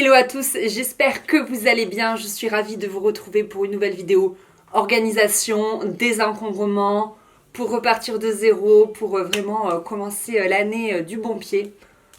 Hello à tous, j'espère que vous allez bien. Je suis ravie de vous retrouver pour une nouvelle vidéo organisation, désencombrement, pour repartir de zéro, pour vraiment commencer l'année du bon pied.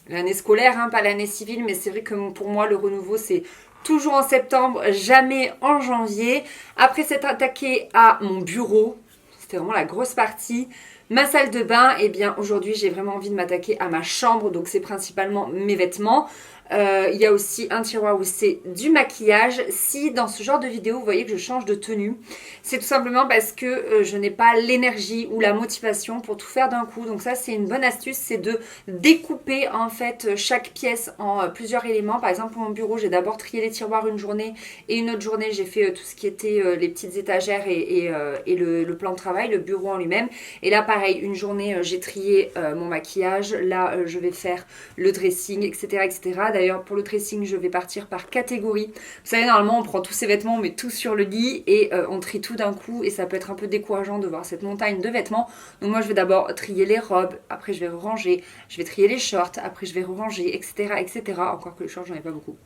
L'année scolaire, pas l'année civile, mais c'est vrai que pour moi le renouveau c'est toujours en septembre, jamais en janvier. Après s'être attaqué à mon bureau, c'était vraiment la grosse partie. Ma salle de bain, et bien aujourd'hui j'ai vraiment envie de m'attaquer à ma chambre, donc c'est principalement mes vêtements. Il y a aussi un tiroir où c'est du maquillage. Si dans ce genre de vidéo vous voyez que je change de tenue, c'est tout simplement parce que je n'ai pas l'énergie ou la motivation pour tout faire d'un coup. Donc ça c'est une bonne astuce, c'est de découper en fait chaque pièce en plusieurs éléments. Par exemple pour mon bureau, j'ai d'abord trié les tiroirs une journée et une autre journée j'ai fait tout ce qui était les petites étagères et le plan de travail, le bureau en lui-même. Et là pareil, une journée j'ai trié mon maquillage, là je vais faire le dressing, etc. etc. D'ailleurs, pour le dressing, je vais partir par catégorie. Vous savez, normalement, on prend tous ses vêtements, on met tout sur le lit et on trie tout d'un coup. Et ça peut être un peu décourageant de voir cette montagne de vêtements. Donc moi, je vais d'abord trier les robes. Après, je vais ranger. Je vais trier les shorts. Après, je vais ranger, etc., etc. Encore que les shorts, j'en ai pas beaucoup.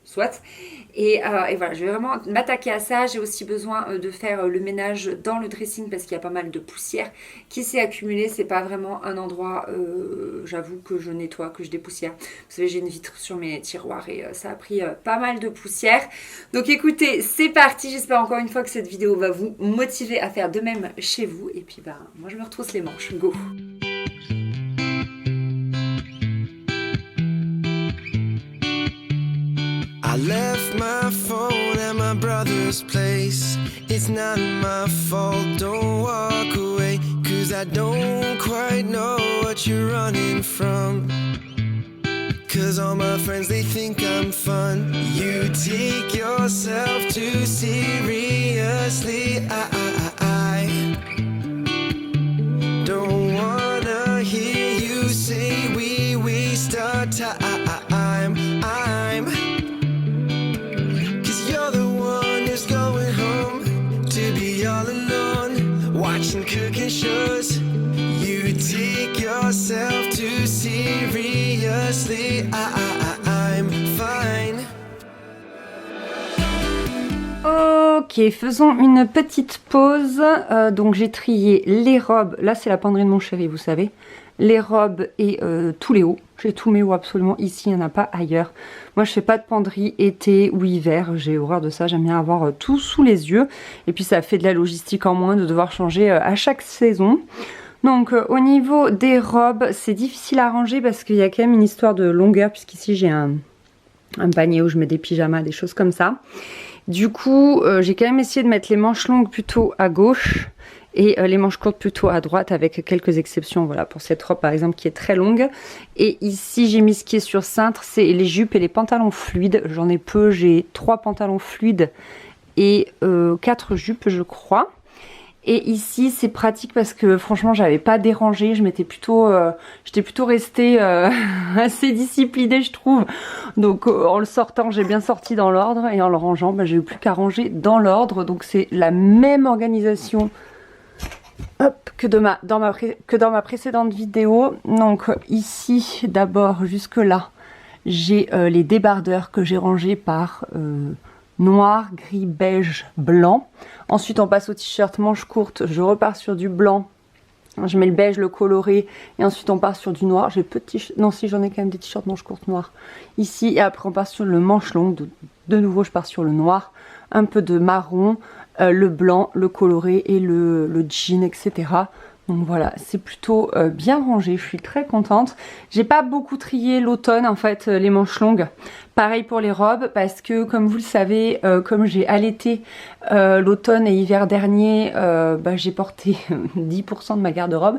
Soit. Et voilà, je vais vraiment m'attaquer à ça. J'ai aussi besoin de faire le ménage dans le dressing parce qu'il y a pas mal de poussière qui s'est accumulée. C'est pas vraiment un endroit, j'avoue, que je nettoie, que je dépoussière. Vous savez, j'ai une vitre sur mes tiroirs et ça a pris pas mal de poussière. Donc écoutez, c'est parti. J'espère encore une fois que cette vidéo va vous motiver à faire de même chez vous. Et puis moi je me retrousse les manches. Go! I left my phone at my brother's place. It's not my fault, don't walk away, 'cause I don't quite know what you're running from. 'Cause all my friends, they think I'm fun. You take yourself too seriously. I don't wanna hear you say we waste our time. Watching cooking shows, you take yourself too seriously. I'm fine. Ok, faisons une petite pause. Donc j'ai trié les robes. Là c'est la penderie de mon chéri, vous savez. Les robes et tous les hauts. J'ai tous mes hauts absolument ici, il n'y en a pas ailleurs. Moi je fais pas de penderie été ou hiver, j'ai horreur de ça, j'aime bien avoir tout sous les yeux. Et puis ça fait de la logistique en moins de devoir changer à chaque saison. Donc au niveau des robes, c'est difficile à ranger parce qu'il y a quand même une histoire de longueur, puisqu'ici j'ai un panier où je mets des pyjamas, des choses comme ça. Du coup, j'ai quand même essayé de mettre les manches longues plutôt à gauche et les manches courtes plutôt à droite, avec quelques exceptions. Voilà, pour cette robe par exemple qui est très longue. Et ici j'ai mis ce qui est sur cintre, c'est les jupes et les pantalons fluides. J'en ai peu, j'ai 3 pantalons fluides et 4 jupes je crois. Et ici c'est pratique parce que franchement j'avais pas dérangé, j'étais plutôt restée assez disciplinée je trouve. Donc en le sortant j'ai bien sorti dans l'ordre et en le rangeant j'ai eu plus qu'à ranger dans l'ordre. Donc c'est la même organisation que dans ma précédente vidéo. Donc ici d'abord jusque là j'ai les débardeurs que j'ai rangés par noir, gris, beige, blanc. Ensuite on passe au t-shirt manches courtes, je repars sur du blanc, je mets le beige, le coloré, et ensuite on part sur du noir. J'ai peu de t-shirts, non si j'en ai quand même des t-shirts manches courtes noirs ici, et après on part sur le manche longue, de nouveau je pars sur le noir, un peu de marron, le blanc, le coloré et le jean, etc. Donc voilà, c'est plutôt bien rangé, je suis très contente. J'ai pas beaucoup trié l'automne en fait, les manches longues. Pareil pour les robes, parce que comme vous le savez, comme j'ai allaité l'automne et hiver dernier, j'ai porté 10% de ma garde-robe.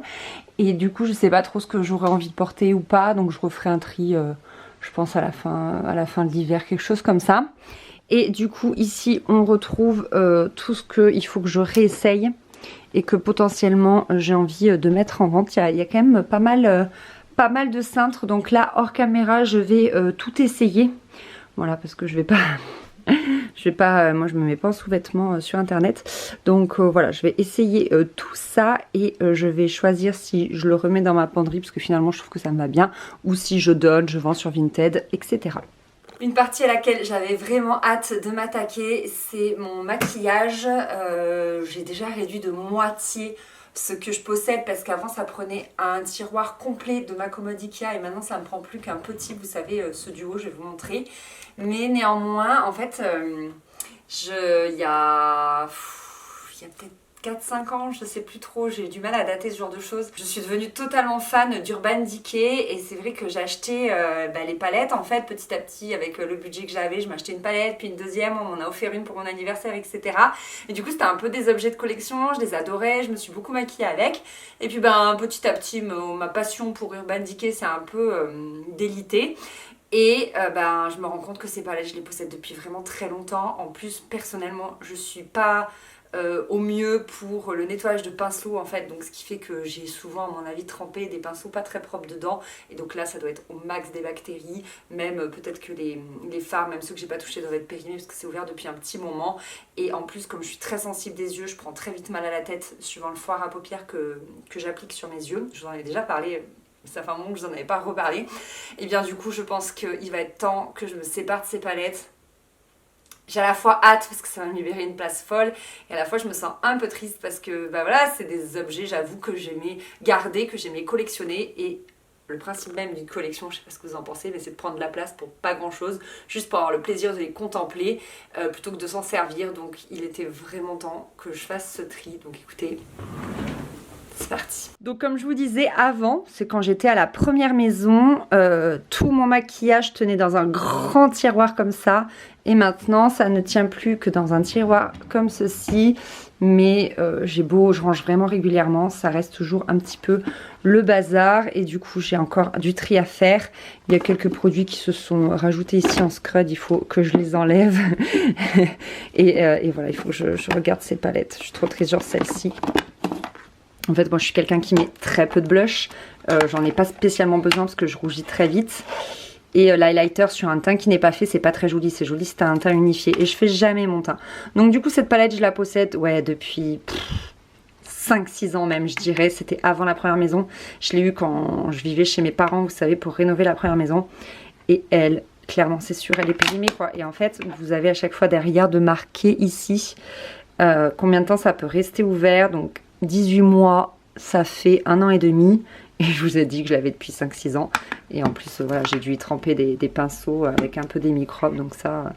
Et du coup, je sais pas trop ce que j'aurais envie de porter ou pas, donc je referai un tri, je pense à la fin de l'hiver, quelque chose comme ça. Et du coup, ici, on retrouve tout ce qu'il faut que je réessaye et que potentiellement j'ai envie de mettre en vente. Il y a quand même pas mal de cintres, donc là hors caméra je vais tout essayer, voilà, parce que je vais pas moi je me mets pas en sous-vêtements sur internet, donc voilà, je vais essayer tout ça et je vais choisir si je le remets dans ma penderie parce que finalement je trouve que ça me va bien, ou si je donne, je vends sur Vinted, etc. Une partie à laquelle j'avais vraiment hâte de m'attaquer, c'est mon maquillage. J'ai déjà réduit de moitié ce que je possède parce qu'avant ça prenait un tiroir complet de ma commode Ikea et maintenant ça me prend plus qu'un petit, vous savez, ce du haut, je vais vous montrer. Mais néanmoins, en fait, il y a peut-être 4-5 ans, je sais plus trop, j'ai du mal à dater ce genre de choses. Je suis devenue totalement fan d'Urban Decay et c'est vrai que j'ai acheté les palettes en fait petit à petit avec le budget que j'avais. Je m'achetais une palette, puis une deuxième, on m'en a offert une pour mon anniversaire, etc. Et du coup c'était un peu des objets de collection, je les adorais, je me suis beaucoup maquillée avec. Et puis petit à petit ma passion pour Urban Decay s'est un peu délitée. Et je me rends compte que ces palettes je les possède depuis vraiment très longtemps. En plus personnellement je suis pas au mieux pour le nettoyage de pinceaux en fait, donc ce qui fait que j'ai souvent à mon avis trempé des pinceaux pas très propres dedans et donc là ça doit être au max des bactéries, même peut-être que les fards, même ceux que j'ai pas touchés doivent être périmés parce que c'est ouvert depuis un petit moment et en plus comme je suis très sensible des yeux, je prends très vite mal à la tête suivant le fard à paupières que j'applique sur mes yeux. Je vous en ai déjà parlé, ça fait un moment que je vous en avais pas reparlé et bien du coup je pense qu'il va être temps que je me sépare de ces palettes. J'ai à la fois hâte parce que ça va me libérer une place folle et à la fois je me sens un peu triste parce que c'est des objets, j'avoue, que j'aimais garder, que j'aimais collectionner et le principe même d'une collection, je sais pas ce que vous en pensez, mais c'est de prendre de la place pour pas grand chose, juste pour avoir le plaisir de les contempler plutôt que de s'en servir. Donc il était vraiment temps que je fasse ce tri, donc écoutez... C'est parti. Donc comme je vous disais avant, c'est quand j'étais à la première maison, tout mon maquillage tenait dans un grand tiroir comme ça. Et maintenant, ça ne tient plus que dans un tiroir comme ceci. Mais je range vraiment régulièrement, ça reste toujours un petit peu le bazar. Et du coup, j'ai encore du tri à faire. Il y a quelques produits qui se sont rajoutés ici en scrud, il faut que je les enlève. et voilà, il faut que je regarde ces palettes. Je suis trop triste, genre celle-ci. En fait, moi, je suis quelqu'un qui met très peu de blush. J'en ai pas spécialement besoin parce que je rougis très vite. Et l'highlighter sur un teint qui n'est pas fait, c'est pas très joli. C'est joli, c'est un teint unifié. Et je fais jamais mon teint. Donc du coup, cette palette, je la possède depuis 5-6 ans même, je dirais. C'était avant la première maison. Je l'ai eue quand je vivais chez mes parents, vous savez, pour rénover la première maison. Et elle, clairement, c'est sûr, elle est périmée, quoi. Et en fait, vous avez à chaque fois derrière de marquer ici combien de temps ça peut rester ouvert. Donc 18 mois, ça fait 1 an et demi. Et je vous ai dit que je l'avais depuis 5-6 ans. Et en plus, voilà, j'ai dû y tremper des pinceaux avec un peu des microbes. Donc ça,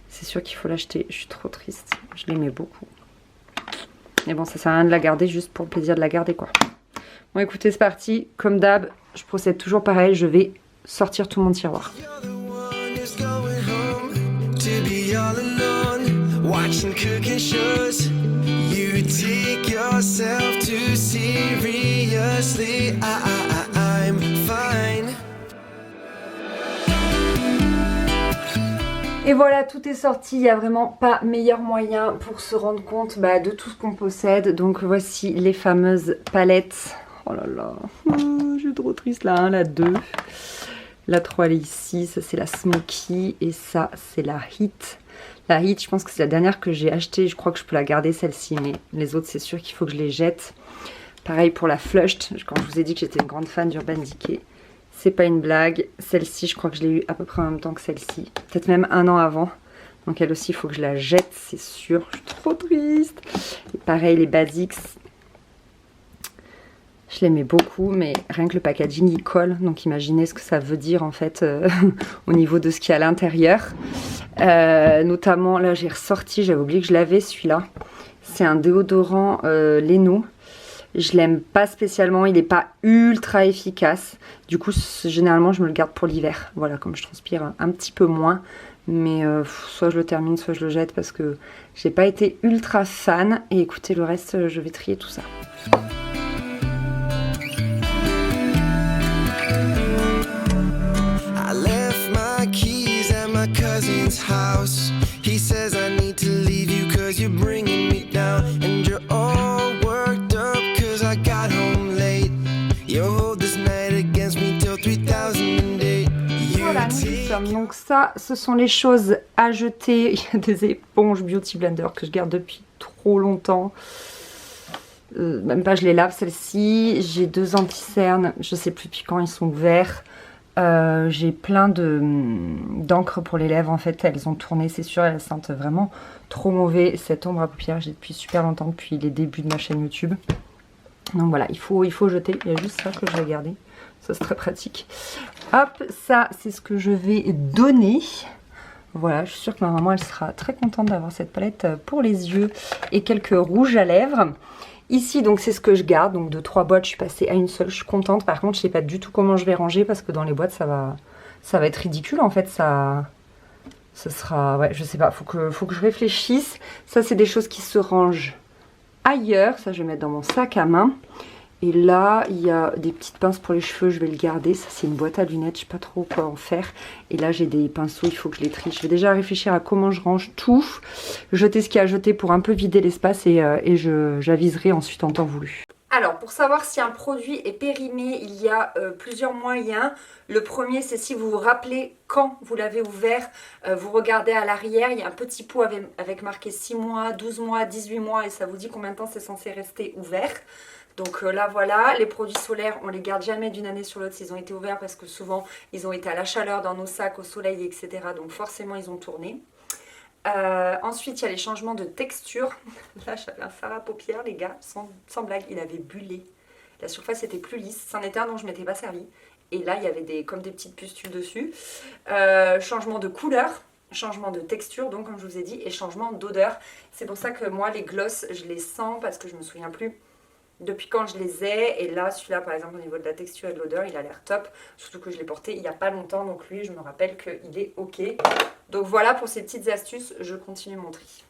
c'est sûr qu'il faut l'acheter. Je suis trop triste. Je l'aimais beaucoup. Mais bon, ça sert à rien de la garder juste pour le plaisir de la garder, quoi. Bon, écoutez, c'est parti. Comme d'hab, je procède toujours pareil. Je vais sortir tout mon tiroir. Watching cooking shows, you take yourself too seriously. I'm fine. Et voilà, tout est sorti. Il n'y a vraiment pas meilleur moyen pour se rendre compte de tout ce qu'on possède. Donc voici les fameuses palettes. Oh là là, je suis trop triste. La 1, la 2, la 3 elle est ici. Ça c'est la Smoky et ça c'est la Heat. La Heat, je pense que c'est la dernière que j'ai achetée. Je crois que je peux la garder celle-ci, mais les autres, c'est sûr qu'il faut que je les jette. Pareil pour la Flushed. Quand je vous ai dit que j'étais une grande fan d'Urban Decay, c'est pas une blague. Celle-ci, je crois que je l'ai eue à peu près en même temps que celle-ci. Peut-être même 1 an avant. Donc elle aussi, il faut que je la jette, c'est sûr. Je suis trop triste. Et pareil, les Basics. Je l'aimais beaucoup, mais rien que le packaging, il colle. Donc imaginez ce que ça veut dire en fait au niveau de ce qu'il y a à l'intérieur. Notamment, là j'ai ressorti, j'avais oublié que je l'avais celui-là. C'est un déodorant Leno. Je l'aime pas spécialement, il n'est pas ultra efficace. Du coup, généralement, je me le garde pour l'hiver. Voilà, comme je transpire un petit peu moins. Mais soit je le termine, soit je le jette parce que j'ai pas été ultra fan. Et écoutez, le reste, je vais trier tout ça. Cousin's house. He says I need to leave you cause you're bringing me down and you're all worked up cause I got home late. You hold this night against me till 3008. Voilà, nous y sommes. Donc ça, ce sont les choses à jeter. Il y a des éponges Beauty Blender que je garde depuis trop longtemps. Même pas je les lave celles-ci. J'ai 2 anti-cernes, je sais plus depuis quand ils sont ouverts. J'ai plein d'encre pour les lèvres, en fait, elles ont tourné, c'est sûr, elles sentent vraiment trop mauvais. Cette ombre à paupières, j'ai depuis super longtemps, depuis les débuts de ma chaîne YouTube. Donc voilà, il faut jeter, il y a juste ça que je vais garder, ça c'est très pratique. Hop, ça c'est ce que je vais donner. Voilà, je suis sûre que ma maman elle sera très contente d'avoir cette palette pour les yeux et quelques rouges à lèvres. Ici donc c'est ce que je garde, donc de 3 boîtes je suis passée à une seule, je suis contente. Par contre je sais pas du tout comment je vais ranger parce que dans les boîtes ça va être ridicule en fait, ce sera, ouais je sais pas, faut que je réfléchisse. Ça c'est des choses qui se rangent ailleurs, ça je vais mettre dans mon sac à main. Et là, il y a des petites pinces pour les cheveux, je vais le garder. Ça, c'est une boîte à lunettes, je sais pas trop quoi en faire. Et là, j'ai des pinceaux, il faut que je les trie. Je vais déjà réfléchir à comment je range tout. Jeter ce qu'il y a à jeter pour un peu vider l'espace et j'aviserai ensuite en temps voulu. Alors, pour savoir si un produit est périmé, il y a plusieurs moyens. Le premier, c'est si vous vous rappelez quand vous l'avez ouvert. Vous regardez à l'arrière, il y a un petit pot avec marqué 6 mois, 12 mois, 18 mois et ça vous dit combien de temps c'est censé rester ouvert. Donc là voilà, les produits solaires on les garde jamais d'une année sur l'autre s'ils ont été ouverts parce que souvent ils ont été à la chaleur dans nos sacs, au soleil etc. Donc forcément ils ont tourné. Ensuite il y a les changements de texture. Là j'avais un fard à paupières les gars, sans blague, il avait bullé. La surface était plus lisse, c'en était un dont je m'étais pas servi. Et là il y avait comme des petites pustules dessus. Changement de couleur. Changement de texture donc comme je vous ai dit et changement d'odeur. C'est pour ça que moi les gloss je les sens parce que je me souviens plus depuis quand je les ai. Et là celui-là par exemple au niveau de la texture et de l'odeur il a l'air top, surtout que je l'ai porté il n'y a pas longtemps donc lui je me rappelle qu'il est ok. Donc voilà pour ces petites astuces, je continue mon tri.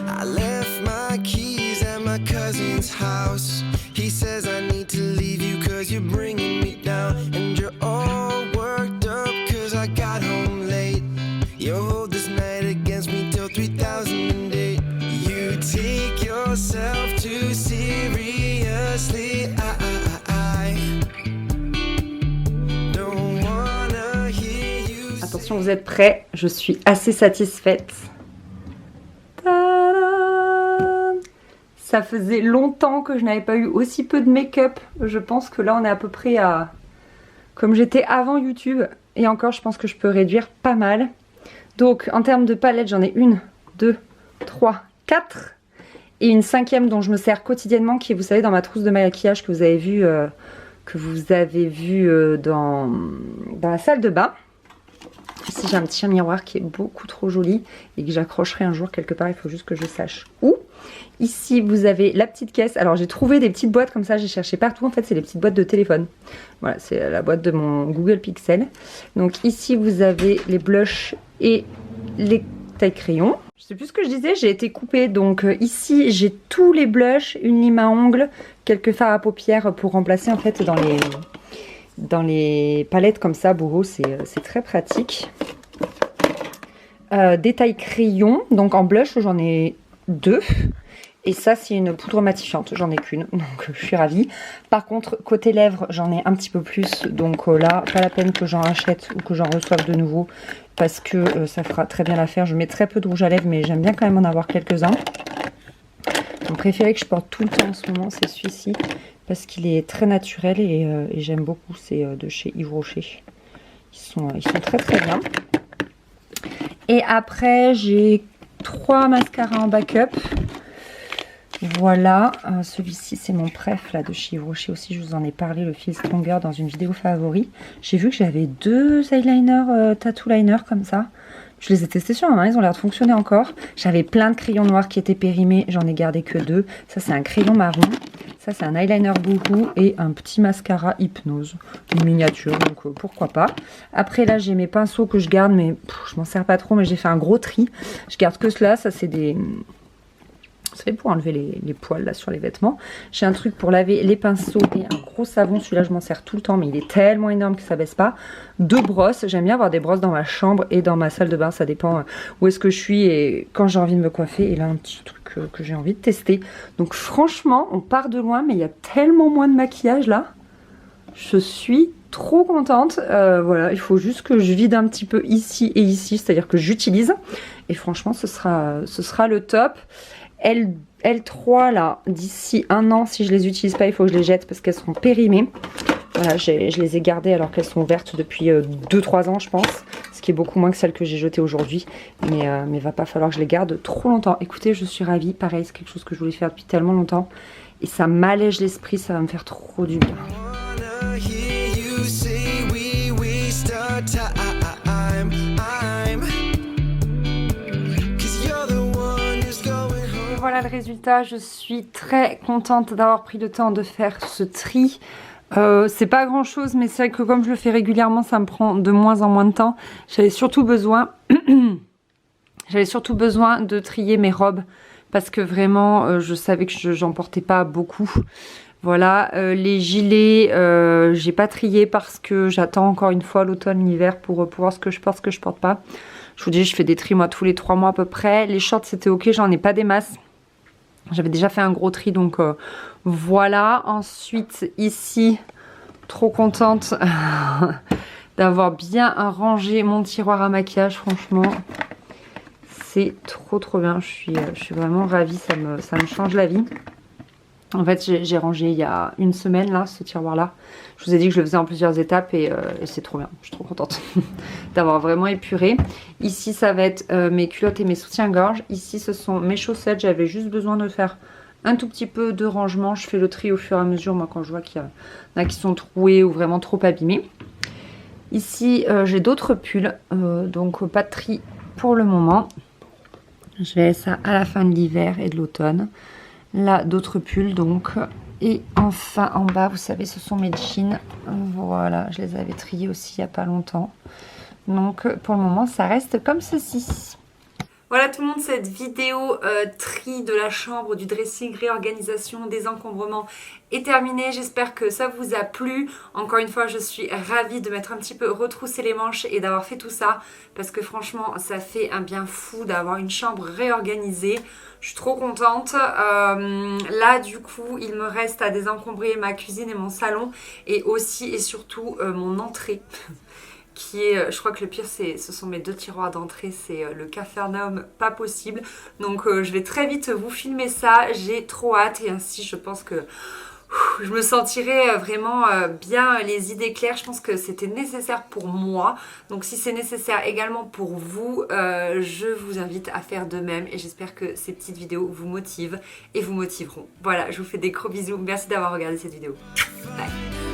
I left my keys at my cousin's house. He says I need to leave you cause you're bringing me down. And you're all worked up cause I got home late. You hold this night against me till 3008. You take yourself too seriously. I don't wanna hear you. Attention, vous êtes prêts? Je suis assez satisfaite. Ça faisait longtemps que je n'avais pas eu aussi peu de make-up. Je pense que là on est à peu près à comme j'étais avant YouTube. Et encore je pense que je peux réduire pas mal. Donc en termes de palette j'en ai 1, 2, 3, 4. Et une 5e dont je me sers quotidiennement qui est vous savez dans ma trousse de maquillage que vous avez vu, dans la salle de bain. Ici j'ai un petit miroir qui est beaucoup trop joli et que j'accrocherai un jour quelque part, il faut juste que je sache où. Ici vous avez la petite caisse, alors j'ai trouvé des petites boîtes comme ça, j'ai cherché partout, en fait c'est les petites boîtes de téléphone. Voilà, c'est la boîte de mon Google Pixel. Donc ici vous avez les blushs et les tailles crayons. Je sais plus ce que je disais, j'ai été coupée, donc ici j'ai tous les blushs, une lime à ongles, quelques fards à paupières pour remplacer en fait dans les palettes comme ça, bourreau, c'est très pratique. Des tailles crayons, donc en blush j'en ai 2. Et ça c'est une poudre matifiante, j'en ai qu'une, donc je suis ravie. Par contre côté lèvres j'en ai un petit peu plus, donc là pas la peine que j'en achète ou que j'en reçoive de nouveau. Parce que ça fera très bien l'affaire. Je mets très peu de rouge à lèvres mais j'aime bien quand même en avoir quelques-uns. Mon préféré que je porte tout le temps en ce moment c'est celui-ci. Parce qu'il est très naturel et j'aime beaucoup. C'est de chez Yves Rocher. Ils sont très très bien. Et après j'ai 3 mascaras en backup. Voilà, celui-ci c'est mon préf là de chez Yves Rocher aussi, je vous en ai parlé, le Feel Stronger dans une vidéo favori. J'ai vu que j'avais 2 eyeliners tattoo liner comme ça. Je les ai testés sur ma main, ils ont l'air de fonctionner encore. J'avais plein de crayons noirs qui étaient périmés, j'en ai gardé que 2. Ça c'est un crayon marron, ça c'est un eyeliner Boohoo et un petit mascara Hypnose, une miniature, donc pourquoi pas. Après là j'ai mes pinceaux que je garde mais je m'en sers pas trop, mais j'ai fait un gros tri. Je garde que cela, ça c'est des... Vous savez, pour enlever les poils là sur les vêtements. J'ai un truc pour laver les pinceaux et un gros savon. Celui-là, je m'en sers tout le temps, mais il est tellement énorme que ça baisse pas. 2 brosses. J'aime bien avoir des brosses dans ma chambre et dans ma salle de bain. Ça dépend où est-ce que je suis et quand j'ai envie de me coiffer. Et là, un petit truc que j'ai envie de tester. Donc franchement, on part de loin, mais il y a tellement moins de maquillage là. Je suis trop contente. Voilà, il faut juste que je vide un petit peu ici et ici. C'est-à-dire que j'utilise. Et franchement, ce sera le top. L3 là, d'ici 1 an, si je les utilise pas, il faut que je les jette parce qu'elles sont périmées. Voilà, je les ai gardées alors qu'elles sont vertes depuis 2-3 ans je pense. Ce qui est beaucoup moins que celles que j'ai jetées aujourd'hui. Mais va pas falloir que je les garde trop longtemps. Écoutez, je suis ravie. Pareil, c'est quelque chose que je voulais faire depuis tellement longtemps. Et ça m'allège l'esprit, ça va me faire trop du bien. Et voilà le résultat. Je suis très contente d'avoir pris le temps de faire ce tri. C'est pas grand chose, mais c'est vrai que comme je le fais régulièrement, ça me prend de moins en moins de temps. J'avais surtout besoin de trier mes robes parce que vraiment je savais que j'en portais pas beaucoup. Voilà, les gilets j'ai pas trié parce que j'attends encore une fois l'automne, l'hiver pour voir ce que je porte pas. Je vous dis, je fais des tris moi tous les 3 mois à peu près. Les shorts c'était ok, j'en ai pas des masses. J'avais déjà fait un gros tri, donc voilà. Ensuite, ici, trop contente d'avoir bien rangé mon tiroir à maquillage. Franchement, c'est trop bien. Je suis vraiment ravie, ça me change la vie. En fait, j'ai rangé il y a 1 semaine, là, ce tiroir-là. Je vous ai dit que je le faisais en plusieurs étapes et c'est trop bien. Je suis trop contente d'avoir vraiment épuré. Ici, ça va être mes culottes et mes soutiens-gorge. Ici, ce sont mes chaussettes. J'avais juste besoin de faire un tout petit peu de rangement. Je fais le tri au fur et à mesure, moi, quand je vois qu'il y en a qui sont troués ou vraiment trop abîmés. Ici, j'ai d'autres pulls, donc pas de tri pour le moment. Je vais ça à la fin de l'hiver et de l'automne. Là, d'autres pulls donc. Et enfin, en bas, vous savez, ce sont mes jeans. Voilà, je les avais triés aussi il n'y a pas longtemps. Donc, pour le moment, ça reste comme ceci. Voilà tout le monde, cette vidéo tri de la chambre, du dressing, réorganisation, désencombrement est terminée. J'espère que ça vous a plu. Encore une fois, je suis ravie de m'être un petit peu retroussé les manches et d'avoir fait tout ça. Parce que franchement, ça fait un bien fou d'avoir une chambre réorganisée. Je suis trop contente. Là, du coup, il me reste à désencombrer ma cuisine et mon salon. Et aussi et surtout mon entrée. Qui est, je crois que le pire ce sont mes 2 tiroirs d'entrée, c'est le Capharnaüm pas possible. Donc je vais très vite vous filmer ça, j'ai trop hâte et ainsi je pense que je me sentirai vraiment bien les idées claires. Je pense que c'était nécessaire pour moi, donc si c'est nécessaire également pour vous, je vous invite à faire de même et j'espère que ces petites vidéos vous motivent et vous motiveront. Voilà, je vous fais des gros bisous, merci d'avoir regardé cette vidéo. Bye.